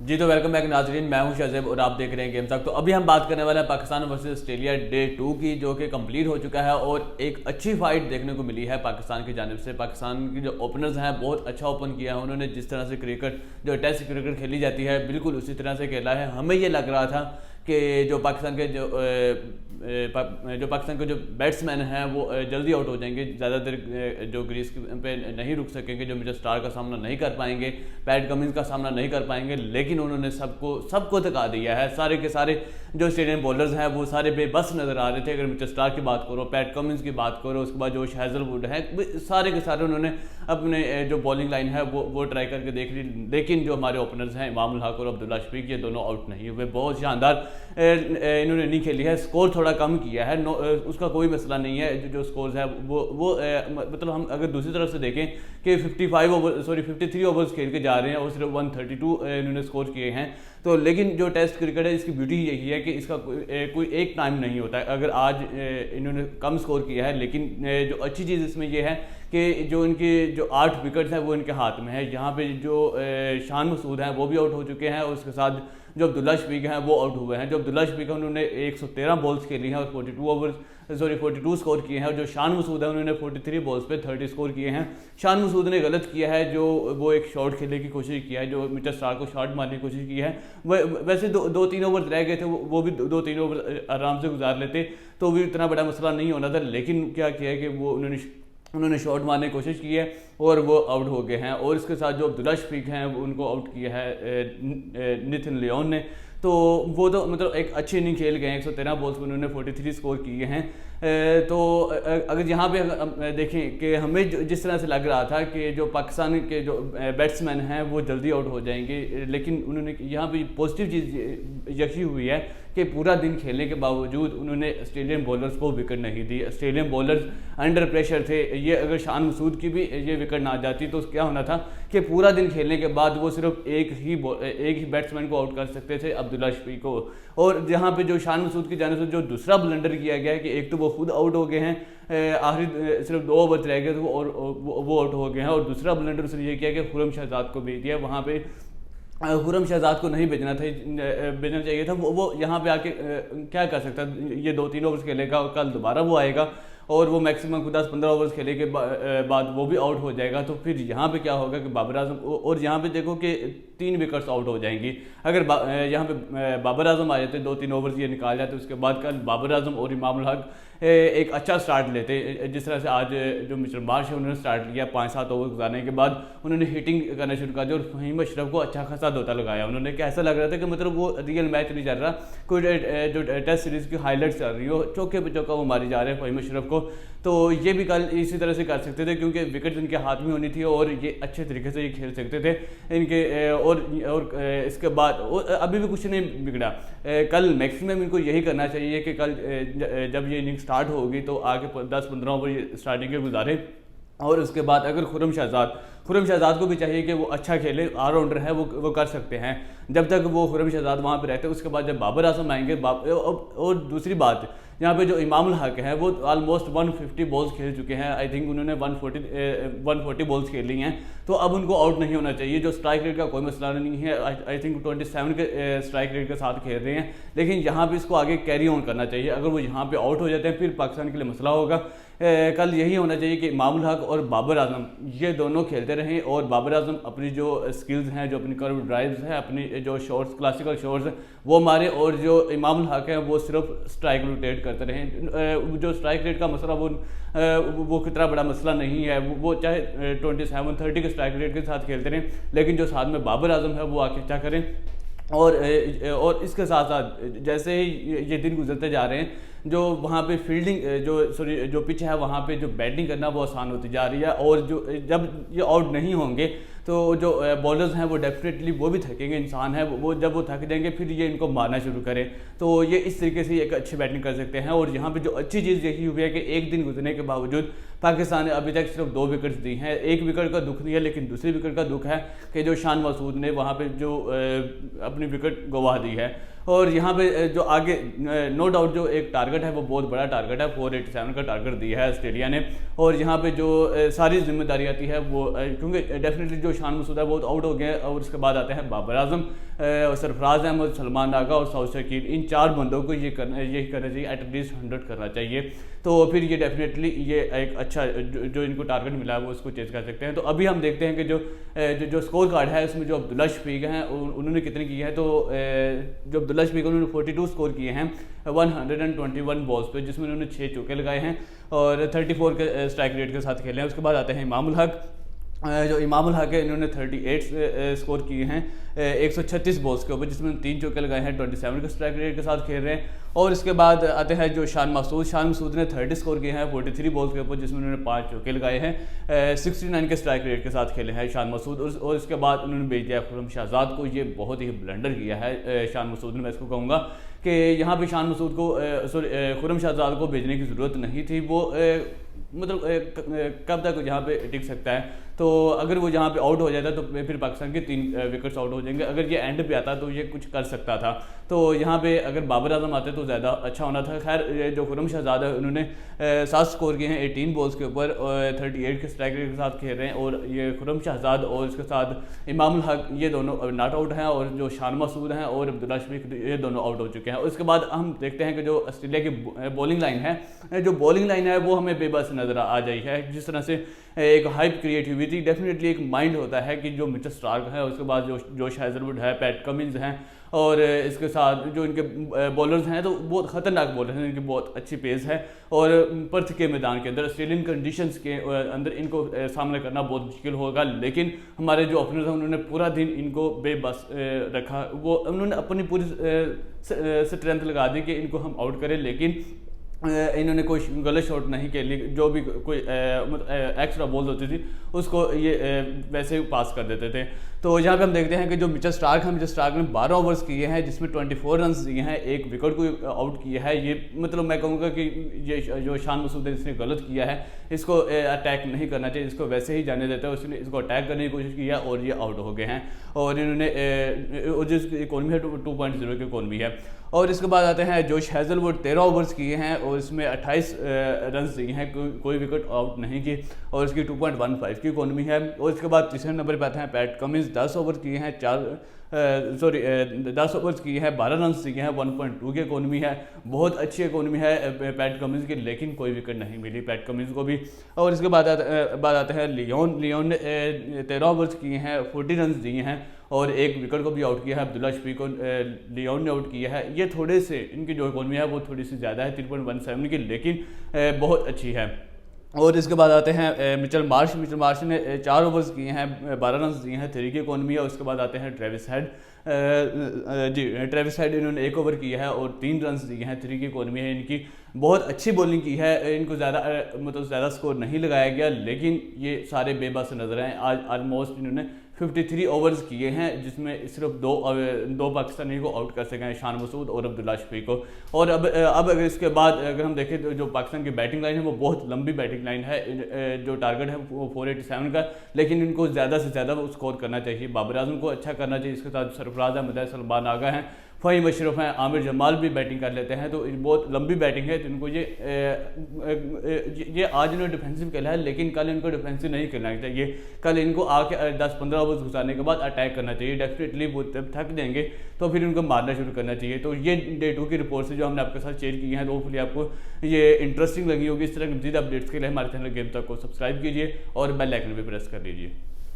जी तो welcome back नाजरीन, मैं हूं शाहजेब और आप देख रहे हैं गेम तक। तो अभी हम बात करने वाले हैं पाकिस्तान वर्सेस ऑस्ट्रेलिया डे 2 की, जो कि कंप्लीट हो चुका है और एक अच्छी फाइट देखने को मिली है पाकिस्तान की जानिब से। पाकिस्तान की जो ओपनर्स हैं बहुत अच्छा ओपन किया है उन्होंने। जिस तरह से क्रिकेट जो टेस्ट क्रिकेट खेली जाती है बिल्कुल उसी तरह से खेला है। हमें ये लग रहा था कि जो पाकिस्तान के जो बैट्समैन हैं वो जल्दी आउट हो जाएंगे, ज़्यादा देर जो क्रीज पे नहीं रुक सकेंगे, जो मिचेल स्टार्क का सामना नहीं कर पाएंगे, पैट कमिंस का सामना नहीं कर पाएंगे। लेकिन उन्होंने सबको थका दिया है। सारे के सारे जो ऑस्ट्रेलियन बॉलर्स हैं वो सारे बेबस नज़र आ रहे थे। अगर मिचेल स्टार्क की बात करो, पैट कमिंस की बात करो, उसके बाद जोश हैजलवुड है, सारे के सारे उन्होंने अपने जो बॉलिंग लाइन है वो ट्राई करके देख ली। लेकिन जो हमारे ओपनर्स हैं इमाम उल हक और अब्दुल्ला शफीक, ये दोनों आउट नहीं हुए। बहुत शानदार इन्होंने नहीं खेली है। स्कोर थोड़ा कम किया है, उसका कोई मसला नहीं है। जो स्कोर्स है वो मतलब हम अगर दूसरी तरफ से देखें कि 53 ओवर्स खेल के जा रहे हैं और सिर्फ 132 इन्होंने स्कोर किए हैं। तो लेकिन जो टेस्ट क्रिकेट है इसकी ब्यूटी यही है कि इसका कोई एक टाइम नहीं होता है। अगर आज इन्होंने कम स्कोर किया है, लेकिन जो अच्छी चीज़ इसमें यह है कि जो इनके जो 8 विकेट्स हैं वो इनके हाथ में है। यहाँ पे जो शान मसूद हैं वो भी आउट हो चुके हैं और उसके साथ जो अब्दुल्ला शफीक हैं वो आउट हुए हैं। जो अब्दुल्ला शफीक है उन्होंने 113 बॉल्स खेली हैं और 42 स्कोर किए हैं। और जो शान मसूद है उन्होंने 43 बॉल्स पे 30 स्कोर किए हैं। शान मसूद ने गलत किया है, जो वो एक शॉट खेलने की कोशिश किया है, जो मिचेल स्टार्क को शॉट मारने की कोशिश की है। वैसे 2-3 ओवर रह गए थे, वो भी 2-3 ओवर आराम से गुजार लेते तो भी इतना बड़ा मसला नहीं होना था। लेकिन क्या किया है कि वो उन्होंने शॉट मारने की कोशिश की है और वो आउट हो गए हैं। और इसके साथ जो अब्दुल्ला शफीक हैं उनको आउट किया है निथिन लियोन ने। तो वो तो मतलब एक अच्छी इनिंग खेल गए हैं। 113 बॉल्स में उन्होंने 43 स्कोर किए हैं। तो अगर यहाँ पे देखें कि हमें जिस तरह से लग रहा था कि जो पाकिस्तान के जो बैट्समैन हैं वो जल्दी आउट हो जाएंगे, लेकिन उन्होंने यहाँ पे पॉजिटिव चीज़ यही हुई है कि पूरा दिन खेलने के बावजूद उन्होंने ऑस्ट्रेलियन बॉलर्स को विकेट नहीं दी। ऑस्ट्रेलियन बॉलर्स अंडर प्रेशर थे। ये अगर शान मसूद की भी ये विकेट ना जाती तो क्या होना था कि पूरा दिन खेलने के बाद वो सिर्फ एक ही बैट्समैन को आउट कर सकते थे, अब्दुल्ला शफीक को। और जहाँ पे जो शान मसूद की जाने से जो दूसरा ब्लंडर किया गया है कि एक तो वो खुद आउट हो गए हैं, आखिरी सिर्फ 2 ओवर रह गए तो वो आउट हो गए हैं। और दूसरा ब्लंडर उसने ये किया कि खुरम शहजाद को भेज दिया। वहाँ पे खुरम शहजाद को नहीं भेजना चाहिए था। वो यहाँ पे आके क्या कर सकता है, ये 2-3 ओवर्स खेलेगा, कल दोबारा वो आएगा और वो मैक्सिमम 10-15 ओवर्स खेले के बाद वो भी आउट हो जाएगा। तो फिर यहाँ पे क्या होगा कि बाबर आजम, और यहाँ पे देखो कि 3 विकेट्स आउट हो जाएंगी। अगर यहाँ पे बाबर आजम आ जाते, 2-3 ओवर्स ये निकाल जाते, उसके बाद कल बाबर आजम और इमाम उल हक एक अच्छा स्टार्ट लेते। जिस तरह से आज जो मिचेल मार्श है उन्होंने स्टार्ट लिया, 5-7 ओवर गुजारने के बाद उन्होंने हिटिंग करना शुरू कर दिया और फहीम अशरफ को अच्छा खासा धोता लगाया उन्होंने। कि ऐसा लग रहा था कि मतलब वो रियल मैच नहीं चल रहा, कोई जो टेस्ट सीरीज़ की हाईलाइट्स चल रही हो, चौके पे चौका वो मारी जा रहे हैं फहीम अशरफ को। तो ये भी कल इसी तरह से कर सकते थे क्योंकि विकेट इनके हाथ में होनी थी और ये अच्छे तरीके से ये खेल सकते थे इनके। और इसके बाद अभी भी कुछ नहीं बिगड़ा। कल मैक्सिमम इनको यही करना चाहिए कि कल जब ये इनिंग स्टार्ट होगी तो आगे 10-15 ओवर ये स्टार्टिंग के गुजारे। और उसके बाद अगर खुरम शहजाद को भी चाहिए कि वो अच्छा खेले, ऑलराउंडर है, वो कर सकते हैं जब तक वो खुरम शहजाद वहाँ पे रहते हैं। उसके बाद जब बाबर आजम आएंगे और दूसरी बात यहाँ पे जो इमाम उल हक है वो ऑलमोस्ट 150 बॉल्स खेल चुके हैं। आई थिंक उन्होंने 140 बॉल्स खेली हैं। तो अब उनको आउट नहीं होना चाहिए। जो स्ट्राइक रेट का कोई मसला नहीं है, आई थिंक 27 के स्ट्राइक रेट के साथ खेल रहे हैं, लेकिन यहाँ पे इसको आगे कैरी ऑन करना चाहिए। अगर वो यहाँ पे आउट हो जाते हैं फिर पाकिस्तान के लिए मसला होगा। कल यही होना चाहिए कि इमाम उल हक और बाबर आजम ये दोनों खेलते रहें और बाबर आजम अपनी जो स्किल्स हैं, जो अपनी कर्व ड्राइव्स हैं, अपनी जो शॉट्स क्लासिकल शॉट्स हैं वो मारे, और जो इमाम उल हक है वो सिर्फ स्ट्राइक रोटेट करते रहें। जो स्ट्राइक रेट का मसला वो कितना बड़ा मसला नहीं है, वो चाहे 27-30 के स्ट्राइक रेट के साथ खेलते रहें, लेकिन जो साथ में बाबर आजम है वो आके क्या करें। और इसके साथ साथ जैसे ही ये दिन गुजरते जा रहे हैं, जो वहाँ पे फील्डिंग जो पिच है वहाँ पे जो बैटिंग करना वो आसान होती जा रही है। और जो जब ये आउट नहीं होंगे तो जो बॉलर्स हैं वो डेफिनेटली वो भी थकेंगे, इंसान है वो जब वो थक जाएंगे फिर ये इनको मारना शुरू करें। तो ये इस तरीके से एक अच्छी बैटिंग कर सकते हैं। और यहाँ पे जो अच्छी चीज़ यही हुई है कि एक दिन गुजरने के बावजूद पाकिस्तान ने अभी तक सिर्फ 2 विकेट्स दी हैं। एक विकेट का दुख नहीं है, लेकिन दूसरी विकेट का दुख है कि जो शान मसूद ने वहाँ पे जो अपनी विकेट गंवा दी है। और यहाँ पे जो आगे नो डाउट जो एक टारगेट है वो बहुत बड़ा टारगेट है, 487 का टारगेट दिया है ऑस्ट्रेलिया ने। और यहाँ पे जो सारी जिम्मेदारी आती है वो क्योंकि डेफिनेटली जो शान मसूद है वो आउट हो गए और उसके बाद आते हैं बाबर आजम। सरफराज अहमद, सलमान आगा और साउथ शकील, इन 4 बंदों को यही करना चाहिए, एटलीस्ट 100 करना चाहिए। तो फिर ये डेफिनेटली ये एक अच्छा जो इनको टारगेट मिला है वो उसको चेज कर सकते हैं। तो अभी हम देखते हैं कि जो स्कोर कार्ड है उसमें जो अब्दुल्ला शफीक हैं उन्होंने कितने किए हैं। तो जो अब्दुल्ला शफीक उन्होंने 42 स्कोर किए हैं 121 बॉल्स पे, जिसमें उन्होंने 6 चौके लगाए हैं और 34 के स्ट्राइक रेट के साथ खेले हैं। उसके बाद आते हैं इमामुल हक। जो इमामुल हक है इन्होंने 38 स्कोर किए हैं 136 बॉल्स के ऊपर, जिसमें 3 चौके लगाए हैं 27 के स्ट्राइक रेट के साथ खेल रहे हैं। और इसके बाद आते हैं जो शान मसूद ने 30 स्कोर किए हैं 43 बॉल्स के ऊपर, जिसमें उन्होंने 5 चौके लगाए हैं 69 के स्ट्राइक रेट के साथ खेले हैं शान मसूद। और इसके बाद उन्होंने भेज दिया खुरम शहजाद को। ये बहुत ही ब्लंडर किया है शान मसूद ने। मैं इसको कहूँगा कि यहाँ पे शान मसूद को खुरम शहजाद को भेजने की ज़रूरत नहीं थी। वो मतलब कब तक यहाँ पे टिक सकता है। तो अगर वो यहाँ पे आउट हो जाता तो फिर पाकिस्तान के 3 विकेट्स आउट हो जाएंगे। अगर ये एंड पे आता तो ये कुछ कर सकता था। तो यहाँ पे अगर बाबर आजम आते तो ज़्यादा अच्छा होना था। खैर जो खुरम शहजाद है उन्होंने 7 स्कोर किए हैं 18 बॉल्स के ऊपर और 38 के स्ट्राइक रेट के साथ खेल रहे हैं। और ये खुरम शहजाद और इसके साथ इमामुल हक ये दोनों नॉट आउट हैं, और जो शान मसूद हैं और अब्दुल्ला शफीक ये दोनों आउट हो चुके हैं। उसके बाद हम देखते हैं कि जो ऑस्ट्रेलिया की बॉलिंग लाइन है, जो बॉलिंग लाइन है वो हमें बेबस नज़र आ जाई है। जिस तरह से एक हाइप क्रिएट हुई थी, डेफिनेटली एक माइंड होता है कि जो मिचेल स्टार्क है, उसके बाद जो जोश हेजलवुड है, पैट कमिंस हैं, और इसके साथ जो इनके बॉलर्स हैं तो बहुत ख़तरनाक बॉलर हैं, इनकी बहुत अच्छी पेस है। और पर्थ के मैदान के अंदर ऑस्ट्रेलियन कंडीशंस के अंदर इनको सामना करना बहुत मुश्किल होगा। लेकिन हमारे जो ओपनर्स हैं उन्होंने पूरा दिन इनको बेबस रखा। वो उन्होंने अपनी पूरी स्ट्रेंथ लगा दी कि इनको हम आउट करें, लेकिन इन्होंने कोई गलत शॉट नहीं खेली। जो भी कोई एक्स्ट्रा बॉल होती थी उसको ये वैसे ही पास कर देते थे। तो यहाँ पे हम देखते हैं कि जो मिचेल स्टार्क है, मिचेल स्टार्क ने 12 ओवर्स किए हैं जिसमें 24 रन दिए हैं, 1 विकेट को आउट किया है। ये मतलब मैं कहूँगा कि ये जो शान मसूद है इसने गलत किया है, इसको अटैक नहीं करना चाहिए, इसको वैसे ही जाने देता है। उसने इसको अटैक करने की कोशिश की है और ये आउट हो गए हैं। और इन्होंने जिसकी इकॉनमी है 2.0 की इकॉनमी है। और इसके बाद आते हैं जोश हेजलवुड 13 ओवर्स किए हैं और इसमें 28 रन दिए हैं, कोई विकेट आउट नहीं की, और इसकी 2.15 की इकॉनमी है। और इसके बाद तीसरे नंबर पर आते हैं पैट कमिंस, 10 ओवर किए हैं 10 ओवर्स किए हैं 12 रन दिए हैं, 1.2 की इकॉनमी है। बहुत अच्छी इकॉनमी है पैट कमिंस की, लेकिन कोई विकेट नहीं मिली पैट कमिंस को भी। और इसके बाद आते हैं लियोन ने 13 ओवर्स किए हैं 40 रन दिए हैं और 1 विकेट को भी आउट किया है। अब्दुल्ला शफीक को लियोन ने आउट किया है। ये थोड़े से इनकी जो इकॉनमी है वो थोड़ी सी ज़्यादा है 3.17 की, लेकिन बहुत अच्छी है। और इसके बाद आते हैं मिचेल मार्श ने 4 ओवर्स किए हैं 12 रन दिए हैं, 3 की इकॉनमी है। उसके बाद आते हैं ट्रेविस हेड इन्होंने 1 ओवर किया है और 3 रन दिए हैं, 3 की इकॉनमी है इनकी। बहुत अच्छी बॉलिंग की है, इनको ज़्यादा स्कोर नहीं लगाया गया, लेकिन ये सारे बेबस नजर आए। आज ऑलमोस्ट इन्होंने 53 ओवर्स किए हैं जिसमें सिर्फ दो पाकिस्तानी को आउट कर सके हैं, शान मसूद और अब्दुल्ला शफीक को। और अब अगर इसके बाद अगर हम देखें तो जो पाकिस्तान की बैटिंग लाइन है वो बहुत लंबी बैटिंग लाइन है। जो टारगेट है वो 487 का, लेकिन इनको ज़्यादा से ज़्यादा स्कोर करना चाहिए। बाबर आजम को अच्छा करना चाहिए, इसके साथ सरफराज अहमद है, सलमान आगा हैं, फ़हीम अशरफ हैं, आमिर जमाल भी बैटिंग कर लेते हैं। तो बहुत लंबी बैटिंग है, तो इनको ये आज इन्होंने डिफेंसिव खेला है, लेकिन कल इनको डिफेंसिव नहीं करना चाहिए। कल इनको आके 10-15 ओवर्स गुजारने के बाद अटैक करना चाहिए। डेफिनेटली वो थक देंगे तो फिर उनको मारना शुरू करना चाहिए। तो ये डे 2 की रिपोर्ट से जो हमने आपके साथ शेयर की है, तो होपफुली आपको ये इंटरेस्टिंग लगी होगी। इस तरह की मज़ीद अपडेट्स के लिए हमारे चैनल गेम तक को सब्सक्राइब कीजिए और बेल आइकन भी प्रेस कर लीजिए।